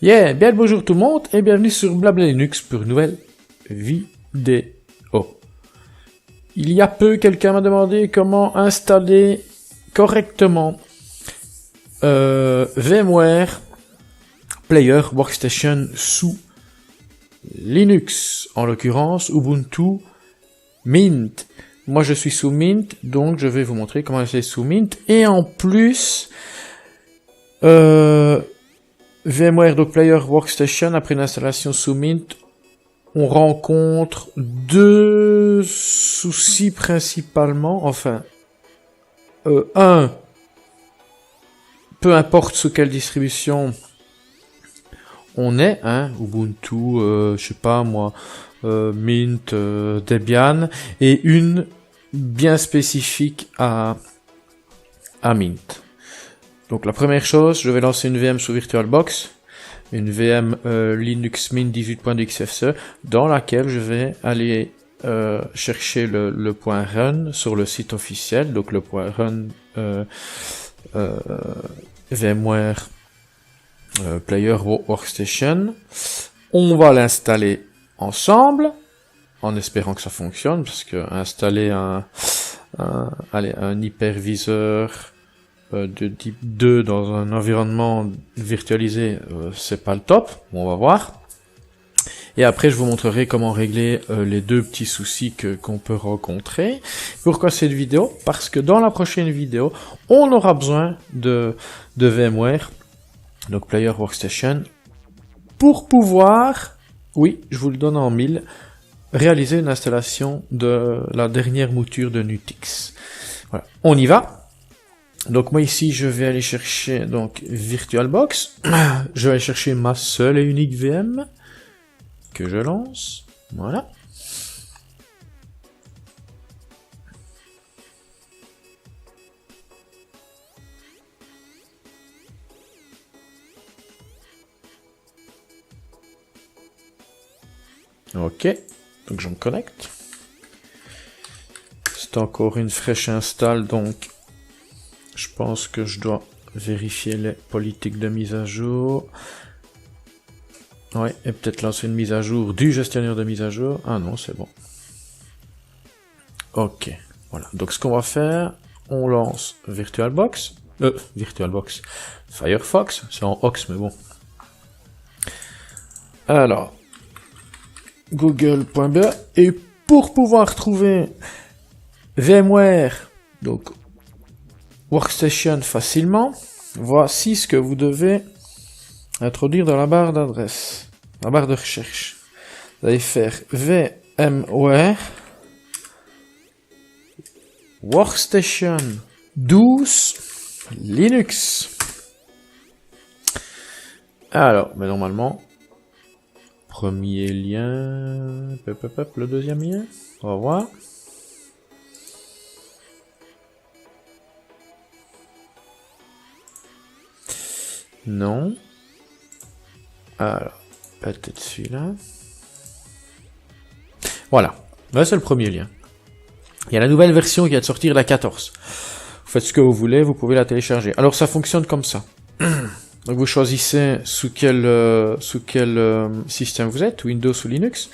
Yeah, bien le bonjour tout le monde et bienvenue sur Blabla Linux pour une nouvelle vidéo. Il y a peu, quelqu'un m'a demandé comment installer correctement VMware Player Workstation sous Linux, en l'occurrence Ubuntu Mint. Moi je suis sous Mint, donc je vais vous montrer comment c'est sous Mint. Et en plus, VMware donc Player Workstation, après une installation sous Mint, on rencontre deux soucis principalement. Enfin, un, peu importe sous quelle distribution on est, hein, Ubuntu, je sais pas moi, Mint, Debian, et une bien spécifique à Mint. Donc la première chose, je vais lancer une VM sous VirtualBox, une VM Linux Mint 18.xfce, dans laquelle je vais aller chercher le point run sur le site officiel, donc le point run VMware Player Workstation. On va l'installer ensemble, en espérant que ça fonctionne, parce que installer un hyperviseur de type 2 dans un environnement virtualisé, c'est pas le top. On va voir. Et après, je vous montrerai comment régler les deux petits soucis qu'on peut rencontrer. Pourquoi cette vidéo? Parce que dans la prochaine vidéo, on aura besoin de VMware, donc Player Workstation, pour pouvoir, oui, je vous le donne en 1000, réaliser une installation de la dernière mouture de Nutix. Voilà, on y va. Donc moi ici, je vais aller chercher donc VirtualBox. Je vais aller chercher ma seule et unique VM que je lance. Voilà. Ok, donc je me connecte. C'est encore une fraîche install, donc je pense que je dois vérifier les politiques de mise à jour. Ouais, et peut-être lancer une mise à jour du gestionnaire de mise à jour. Ah non, c'est bon. Ok, voilà. Donc ce qu'on va faire, on lance VirtualBox. Firefox, c'est en Ox, mais bon. Alors, google.be, et pour pouvoir trouver VMware, donc Workstation facilement, voici ce que vous devez introduire dans la barre d'adresse, la barre de recherche. Vous allez faire VMware Workstation 12 Linux. Alors, mais normalement, premier lien, le deuxième lien, on va voir. Non. Alors, peut-être celui-là. Voilà. Là, c'est le premier lien. Il y a la nouvelle version qui vient de sortir, la 14. Vous faites ce que vous voulez, vous pouvez la télécharger. Alors, ça fonctionne comme ça. Donc, vous choisissez sous quel système vous êtes, Windows ou Linux.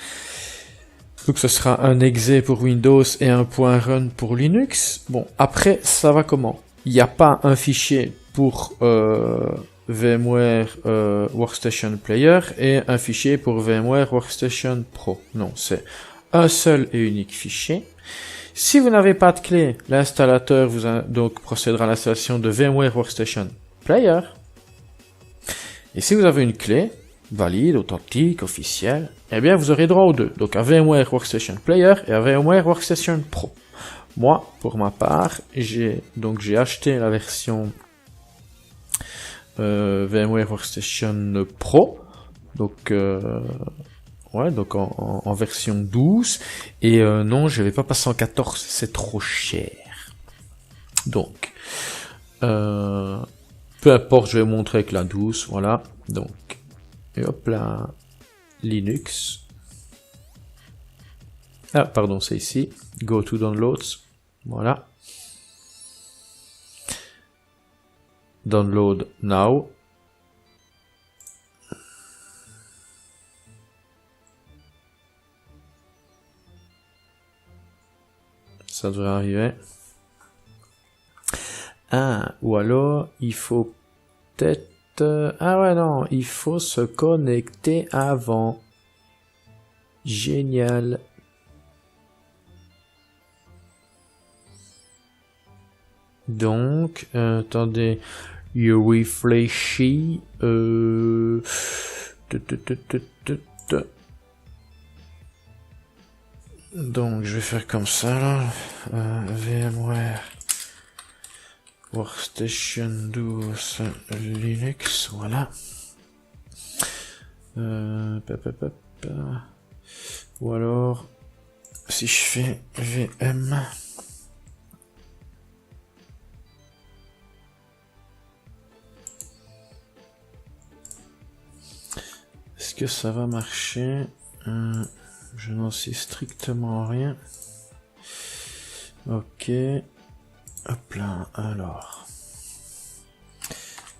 Donc, ce sera un exe pour Windows et un point .run pour Linux. Bon, après, ça va comment? Il n'y a pas un fichier pour VMware Workstation Player et un fichier pour VMware Workstation Pro. Non, c'est un seul et unique fichier. Si vous n'avez pas de clé, l'installateur donc procédera à l'installation de VMware Workstation Player. Et si vous avez une clé valide, authentique, officielle, eh bien vous aurez droit aux deux. Donc à VMware Workstation Player et à VMware Workstation Pro. Moi, pour ma part, j'ai acheté la version VMware Workstation Pro, donc ouais, donc en version 12, et non, je vais pas passer en 14, c'est trop cher. Donc peu importe, je vais montrer avec la 12, voilà. Donc et hop là, Linux. Ah pardon, c'est ici. Go to downloads, voilà. Download now. Ça devrait arriver. Ah, ou alors, il faut peut-être... Ah ouais, non, il faut se connecter avant. Génial. Donc, attendez, je réfléchis. Donc, je vais faire comme ça, là. VMware Workstation 12 Linux, voilà. Ou alors, si je fais VM... Est-ce que ça va marcher? Je n'en sais strictement rien. Ok. Hop là, alors.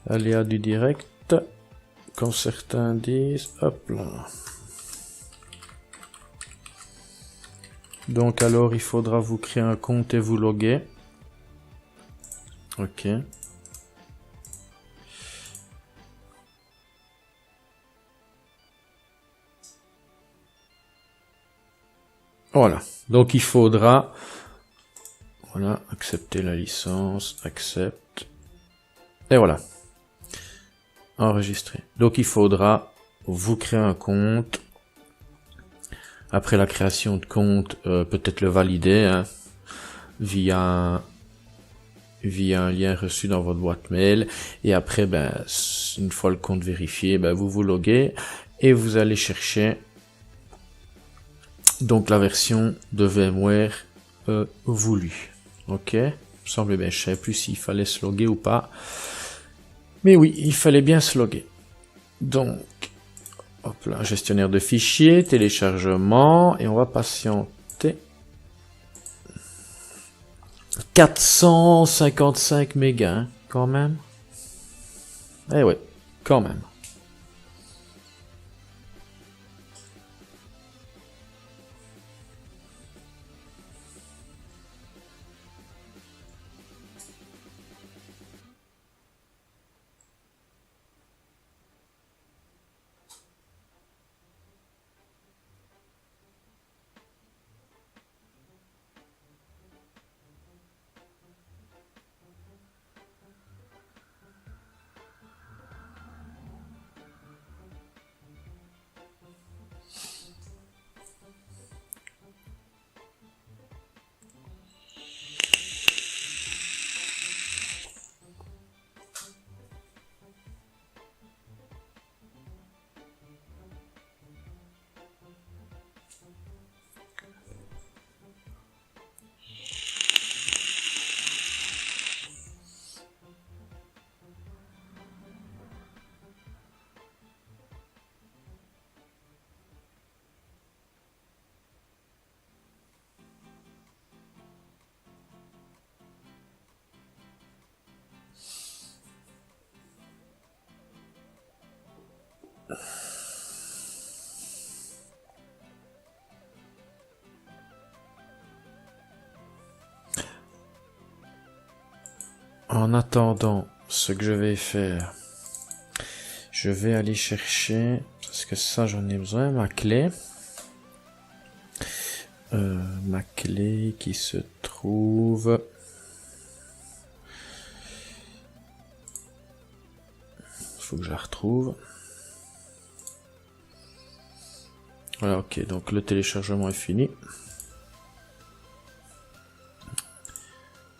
Aléa du direct. Comme certains disent. Hop là. Donc alors, il faudra vous créer un compte et vous loguer. Ok. Voilà. Donc il faudra... Voilà, accepter la licence, accepte. Et voilà. Enregistrer. Donc il faudra vous créer un compte. Après la création de compte, peut-être le valider hein, via un lien reçu dans votre boîte mail. Et après, ben, une fois le compte vérifié, ben, vous vous loguez et vous allez chercher donc la version de VMware voulue. Ok, il me semble bien, je savais plus s'il fallait se loguer ou pas. Mais oui, il fallait bien se loguer. Donc, hop là, gestionnaire de fichiers, téléchargement, et on va patienter. 455 mégas, hein, quand même. Eh ouais, quand même. En attendant, ce que je vais faire, je vais aller chercher, parce que ça j'en ai besoin, ma clé. Ma clé qui se trouve... Il faut que je la retrouve. Voilà, ok, donc le téléchargement est fini.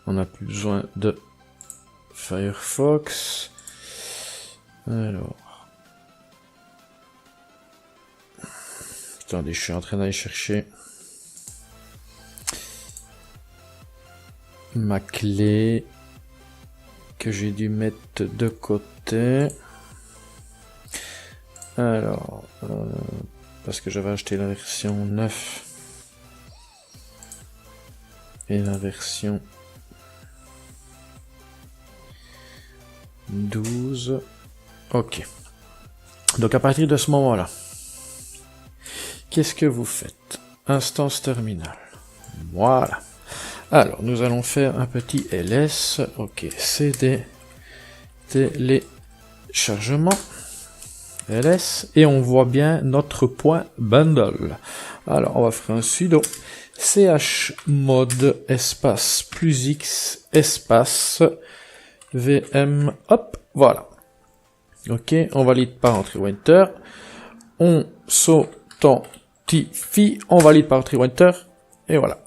On n'a plus besoin de Firefox. Alors... Attendez, je suis en train d'aller chercher ma clé que j'ai dû mettre de côté. Alors, parce que j'avais acheté la version 9 et la version 12. Ok. Donc à partir de ce moment-là, qu'est-ce que vous faites? Instance terminal. Voilà. Alors, nous allons faire un petit ls. Ok, cd téléchargement ls et on voit bien notre point bundle. Alors, on va faire un sudo chmod espace plus x espace vm, hop, voilà. Ok, on valide par entrée enter. On s'authentifie, on valide par entrée enter et voilà.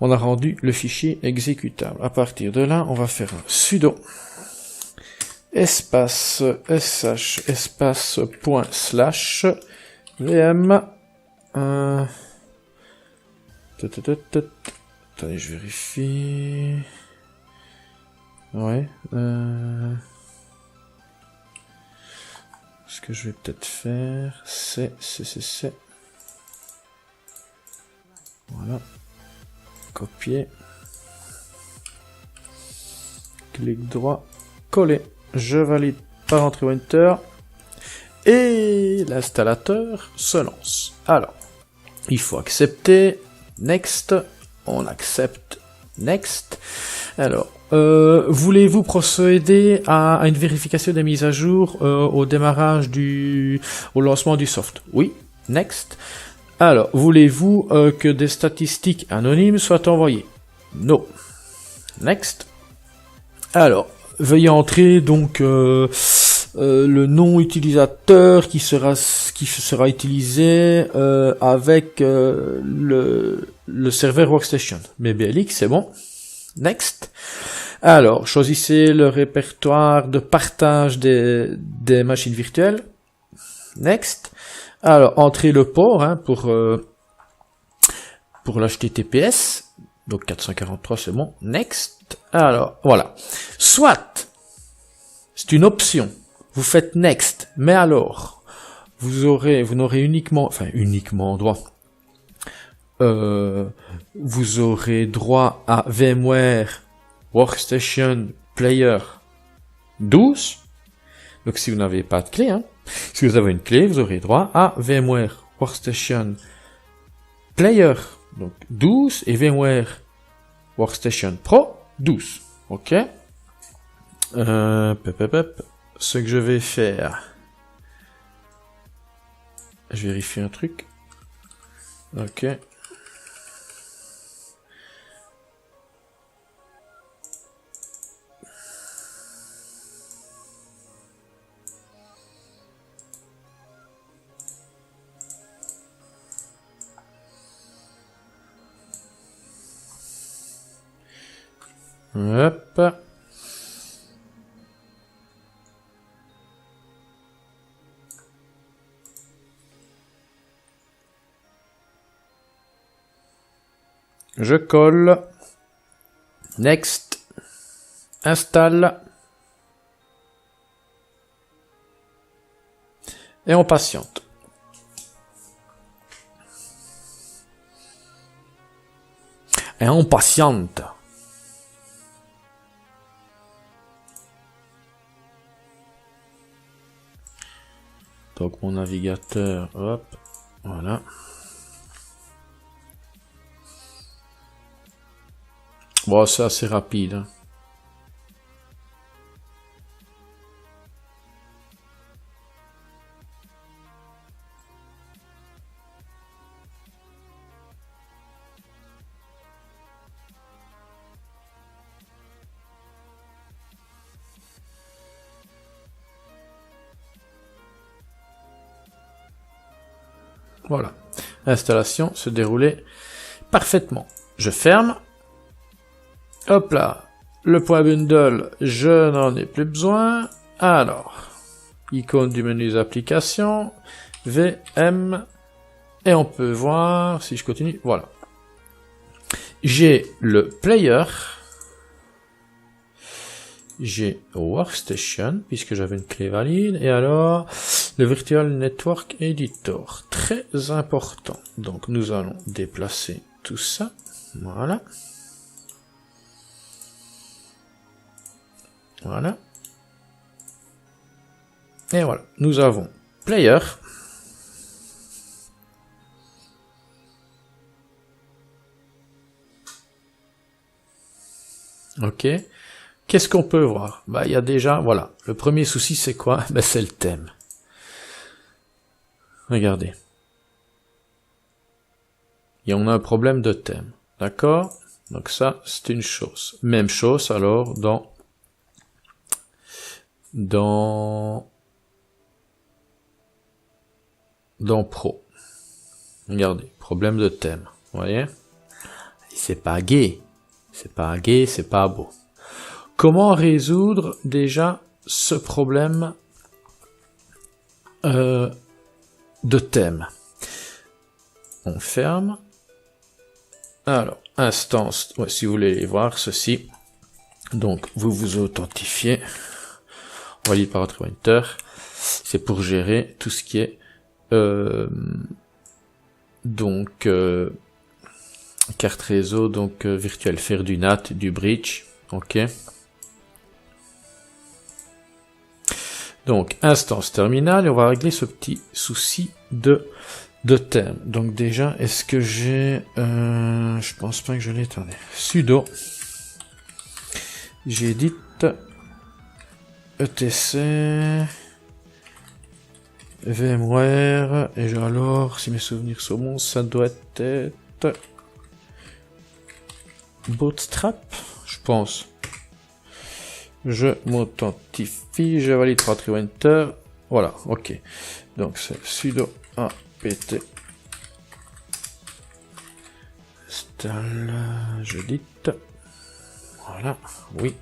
On a rendu le fichier exécutable. À partir de là, on va faire un sudo espace sh espace point slash vm. Attendez, je vérifie. Ouais. Ce que je vais peut-être faire, c'est. Voilà. Copier. Clic droit. Coller. Je valide par entrée enter. Et l'installateur se lance. Alors, il faut accepter. Next. On accepte. Next. Alors, voulez-vous procéder à une vérification des mises à jour au démarrage au lancement du soft? Oui. Next. Alors, voulez-vous que des statistiques anonymes soient envoyées? No. Next. Alors, veuillez entrer donc le nom utilisateur qui sera utilisé avec le serveur Workstation. BBLX, c'est bon. Next. Alors, choisissez le répertoire de partage des machines virtuelles. Next. Alors, entrez le port pour l'HTTPS. Donc 443, c'est bon. Next. Alors, voilà. Soit, c'est une option. Vous faites next, mais alors, vous n'aurez uniquement droit. Vous aurez droit à VMware Workstation Player 12. Donc si vous n'avez pas de clé, si vous avez une clé, vous aurez droit à VMware Workstation Player donc 12 et VMware Workstation Pro 12. Ok. Ce que je vais faire, je vérifie un truc. Ok. Hop. Je colle. Next. Installe. Et on patiente. Et on patiente. Donc mon navigateur, hop, voilà. Bon, c'est assez rapide. Voilà. L'installation se déroulait parfaitement. Je ferme. Hop là. Le point bundle, je n'en ai plus besoin. Alors, icône du menu applications, VM, et on peut voir, si je continue, voilà. J'ai le player, j'ai Workstation, puisque j'avais une clé valide, et alors, le Virtual Network Editor, très important. Donc, nous allons déplacer tout ça, voilà. Voilà. Et voilà, nous avons player. Ok. Qu'est-ce qu'on peut voir? Bah, il y a déjà, voilà. Le premier souci, c'est quoi? Ben, c'est le thème. Regardez. Et on a un problème de thème. D'accord? Donc ça, c'est une chose. Même chose, alors, dans Pro. Regardez. Problème de thème. Vous voyez? C'est pas gai. C'est pas gai, c'est pas beau. Comment résoudre déjà ce problème de thème? On ferme. Alors, instance, ouais, si vous voulez voir ceci. Donc, vous vous authentifiez. On valide par votre pointer. C'est pour gérer tout ce qui est carte réseau, donc virtuel, faire du NAT, du bridge. Ok. Donc, instance terminale, et on va régler ce petit souci de thème. Donc déjà, est-ce que j'ai... je pense pas que je l'ai, attendez. Sudo. J'édite etc. VMware. Et alors, si mes souvenirs sont bons, ça doit être... Bootstrap, je pense. Je m'authentifie, je valide par Enter. Voilà, ok. Donc c'est sudo apt install, j'édite. Voilà, oui.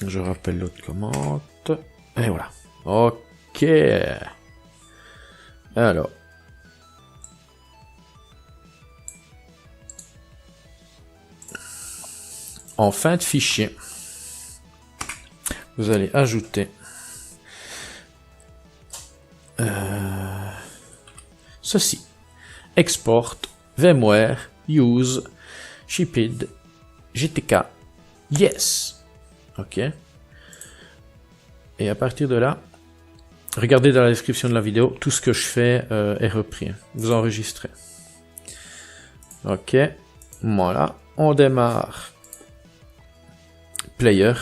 Je rappelle l'autre commande. Et voilà. Ok. Alors. En fin de fichier, vous allez ajouter ceci. Export, VMware, use, shipped, GTK, yes. Ok. Et à partir de là, regardez dans la description de la vidéo, tout ce que je fais est repris. Vous enregistrez. Ok. Voilà. On démarre. Player.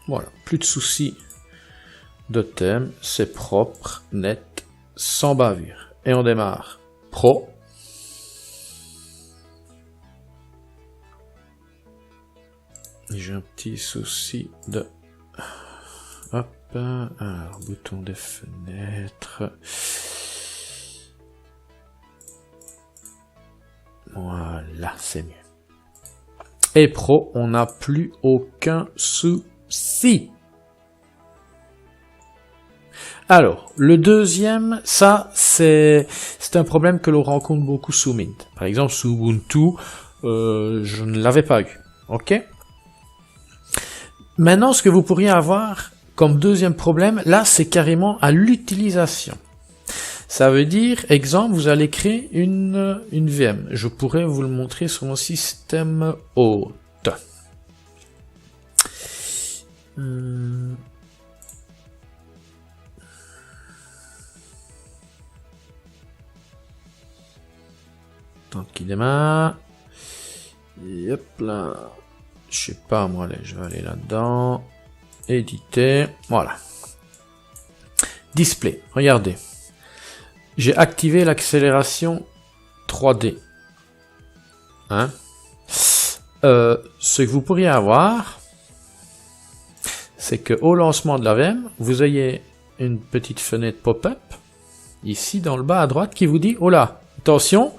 Voilà, plus de soucis de thème, c'est propre, net, sans bavure. Et on démarre Pro. J'ai un petit souci de... Hop, alors, bouton des fenêtres... Voilà, c'est mieux. Et Pro, on n'a plus aucun souci. Alors, le deuxième, ça, c'est un problème que l'on rencontre beaucoup sous Mint. Par exemple, sous Ubuntu, je ne l'avais pas eu. Ok? Maintenant, ce que vous pourriez avoir comme deuxième problème, là, c'est carrément à l'utilisation. Ça veut dire, exemple, vous allez créer une VM. Je pourrais vous le montrer sur mon système hôte. Tant qu'il démarre. Et hop là. Je sais pas, moi, allez, je vais aller là-dedans. Éditer. Voilà. Display. Regardez. J'ai activé l'accélération 3D. Hein? Ce que vous pourriez avoir, c'est que au lancement de la VM, vous ayez une petite fenêtre pop-up, ici dans le bas à droite, qui vous dit, oh là, attention,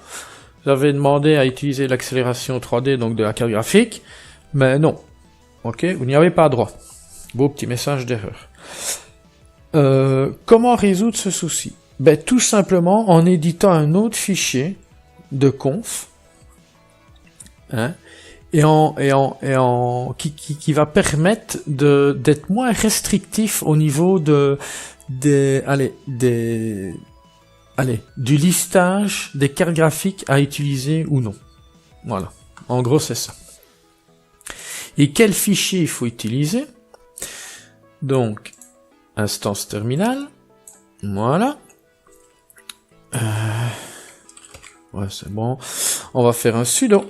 vous avez demandé à utiliser l'accélération 3D, donc de la carte graphique, mais non. Ok, vous n'y avez pas droit. Beau petit message d'erreur. Comment résoudre ce souci? Ben, tout simplement en éditant un autre fichier de conf, hein, qui va permettre d'être moins restrictif au niveau du listage des cartes graphiques à utiliser ou non. Voilà. En gros, c'est ça. Et quel fichier il faut utiliser? Donc, instance terminale. Voilà. Ouais, c'est bon. On va faire un sudo.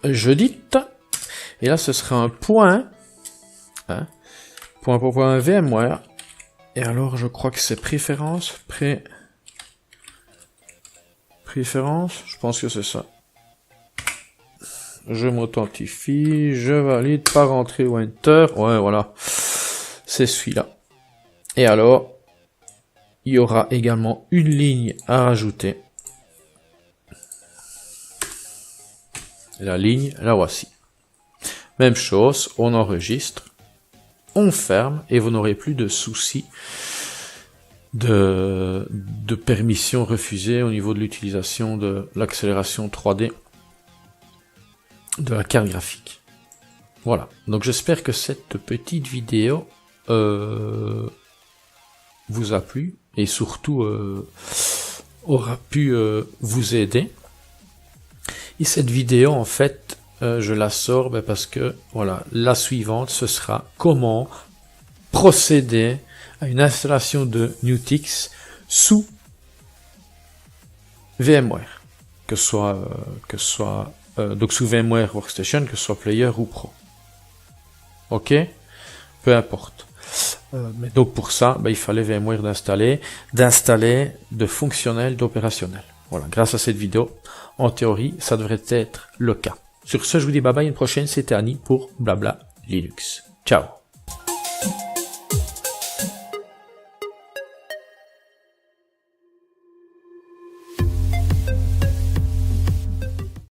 Je dite. Et là, ce sera un point. Hein, point pour point VMware. Et alors, je crois que c'est préférence. Préférence. Je pense que c'est ça. Je m'authentifie. Je valide. Pas rentrer ou enter. Ouais, voilà. C'est celui-là. Et alors, il y aura également une ligne à rajouter. La ligne, la voici. Même chose, on enregistre, on ferme, et vous n'aurez plus de soucis de permission refusée au niveau de l'utilisation de l'accélération 3D de la carte graphique. Voilà, donc j'espère que cette petite vidéo vous a plu, et surtout aura pu vous aider. Et cette vidéo, en fait, je la sors parce que, voilà, la suivante, ce sera comment procéder à une installation de NewTix sous VMware. Que ce soit donc sous VMware Workstation, que ce soit Player ou Pro. Ok? Peu importe. Mais donc pour ça, il fallait VMware d'installer de fonctionnel, d'opérationnel. Voilà, grâce à cette vidéo, en théorie, ça devrait être le cas. Sur ce, je vous dis bye bye, une prochaine, c'était Annie pour Blabla Linux. Ciao.